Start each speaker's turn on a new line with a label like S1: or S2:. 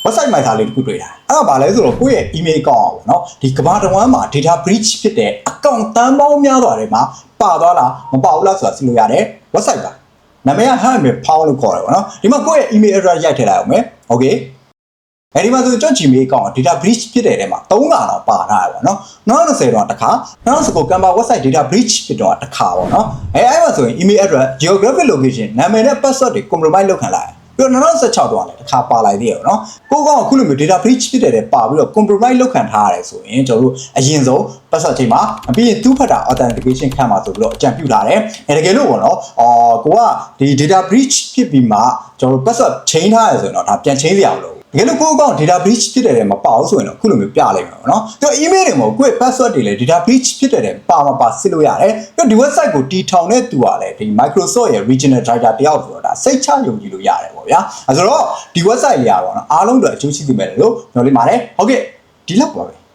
S1: website မှာထားလေးတစ်ခုတွေ့တာအဲ့ဒါဘာလဲဆိုတော့ကိုယ့်ရဲ့ email account อ่ะပေါ့နော်ဒီကမ္ဘာတဝန်းမှာ data breach ဖြစ်တဲ့ account တန်းပေါင်းများစွာတွေမှာပါသွားလားမပါဘူးလားဆိုတာသိလို့ရတယ် website ပါနာမည်က Hammer Pound လို့ခေါ်တယ်ပေါ့နော်ဒီမှာကိုယ့်ရဲ့ email address ရိုက်ထည့်လိုက်အောင်မယ် okay အဲဒီမှာဆိုကျွန်တော် Gmail account data breach ဖြစ်တဲ့ထဲမှာ3ခါတော့ပါထားတယ်ပေါ့နော်2020တော့တစ်ခါ2019 Canva website data breach ဖြစ်တော့တစ်ခါပေါ့နော်အဲ့မှာဆိုရင် email address geographic location နာမည်နဲ့ password တွေ compromise လုပ်ခံလိုက်ပြီးတော့2016တော့လည်းတစ်ခါပါလိုက်သေးရပေါ့နော်ကိုကောင်အခုလိုမျိုး data breach ဖြစ်တဲ့ပါပြီးတော့ compromise လုပ်ခံထားရတယ်ဆိုရင်ကျွန်တော်တို့အရင်ဆုံး password ချိန်မှာပြီးရင်2-factor authentication ခံမှာဆိုပြီးတော့အကြံပြုထားတယ်တကယ်လို့ပေါ့နော်ကိုကဒီ data breach ဖြစ်ပြီးမှကျွန်တော်တို့ password ချိန်ထားရဆိုရင်တော့ဒါပြန်ချိန်စရာမလိုတကယ်လို့ကိုယ့်အကောင့် data breach ဖြစ်တဲ့မပါဘူးဆိုရင်တော့ခုလိုမျိုးပြလိုက်မှာပေါ့နော်သူ email တွေမှာကိုယ့် password တွေလည်း data breach ဖြစ်တဲ့ပါမပါစစ်လို့ရတယ်ပြီးတော့ဒီ website ကိုတီထောင်တဲ့သူကလည်းဒီ Microsoft ရဲ့ regional director တယောက်ဆိုတော့ဒါစိတ်ချယုံကြည်လို့ရတယ်ပေါ့ဗျာအဲဆိုတော့ဒီ website လေးอ่ะပေါ့နော်အားလုံးတော့အကျိုးရှိသင့်မယ်လို့ပြောလိမ့်ပါတယ်ဟုတ်ကဲ့ဒီလောက်ပါပဲ